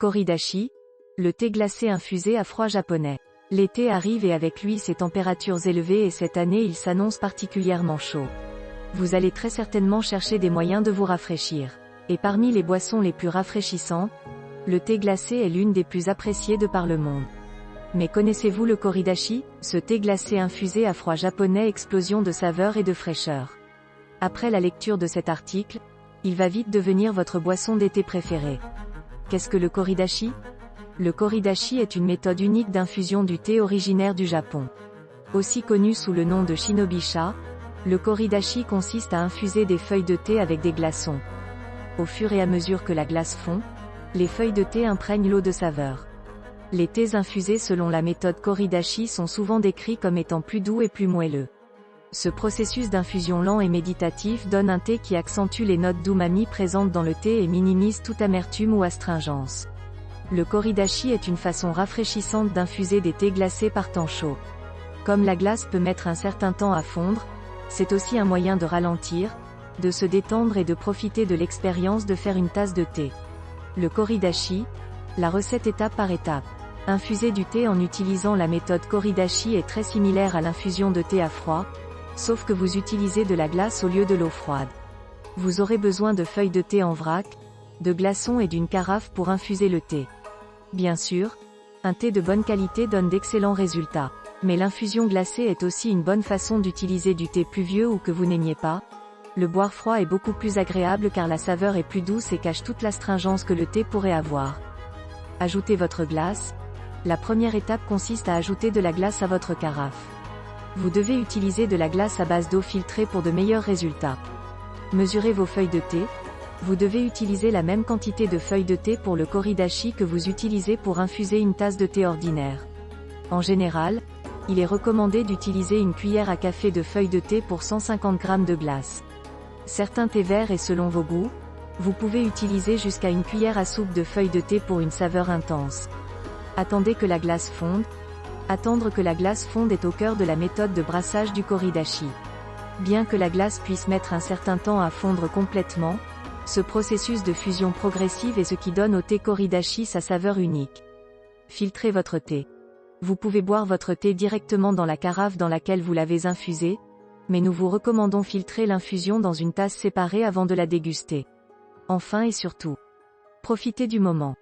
Koridashi, le thé glacé infusé à froid japonais. L'été arrive et avec lui ses températures élevées et cette année il s'annonce particulièrement chaud. Vous allez très certainement chercher des moyens de vous rafraîchir. Et parmi les boissons les plus rafraîchissantes, le thé glacé est l'une des plus appréciées de par le monde. Mais connaissez-vous le Koridashi, ce thé glacé infusé à froid japonais explosion de saveur et de fraîcheur? Après la lecture de cet article, il va vite devenir votre boisson d'été préférée. Qu'est-ce que le Koridashi? Le Koridashi est une méthode unique d'infusion du thé originaire du Japon. Aussi connu sous le nom de Shinobi-sha, le Koridashi consiste à infuser des feuilles de thé avec des glaçons. Au fur et à mesure que la glace fond, les feuilles de thé imprègnent l'eau de saveur. Les thés infusés selon la méthode Koridashi sont souvent décrits comme étant plus doux et plus moelleux. Ce processus d'infusion lent et méditatif donne un thé qui accentue les notes d'umami présentes dans le thé et minimise toute amertume ou astringence. Le Koridashi est une façon rafraîchissante d'infuser des thés glacés par temps chaud. Comme la glace peut mettre un certain temps à fondre, c'est aussi un moyen de ralentir, de se détendre et de profiter de l'expérience de faire une tasse de thé. Le Koridashi, la recette étape par étape. Infuser du thé en utilisant la méthode Koridashi est très similaire à l'infusion de thé à froid, sauf que vous utilisez de la glace au lieu de l'eau froide. Vous aurez besoin de feuilles de thé en vrac, de glaçons et d'une carafe pour infuser le thé. Bien sûr, un thé de bonne qualité donne d'excellents résultats, mais l'infusion glacée est aussi une bonne façon d'utiliser du thé plus vieux ou que vous n'aimiez pas. Le boire froid est beaucoup plus agréable car la saveur est plus douce et cache toute l'astringence que le thé pourrait avoir. Ajoutez votre glace. La première étape consiste à ajouter de la glace à votre carafe. Vous devez utiliser de la glace à base d'eau filtrée pour de meilleurs résultats. Mesurez vos feuilles de thé. Vous devez utiliser la même quantité de feuilles de thé pour le Koridashi que vous utilisez pour infuser une tasse de thé ordinaire. En général, il est recommandé d'utiliser une cuillère à café de feuilles de thé pour 150 g de glace. Certains thés verts et selon vos goûts, vous pouvez utiliser jusqu'à une cuillère à soupe de feuilles de thé pour une saveur intense. Attendez que la glace fonde. Attendre que la glace fonde est au cœur de la méthode de brassage du Koridashi. Bien que la glace puisse mettre un certain temps à fondre complètement, ce processus de fusion progressive est ce qui donne au thé Koridashi sa saveur unique. Filtrez votre thé. Vous pouvez boire votre thé directement dans la carafe dans laquelle vous l'avez infusé, mais nous vous recommandons filtrer l'infusion dans une tasse séparée avant de la déguster. Enfin et surtout, profitez du moment.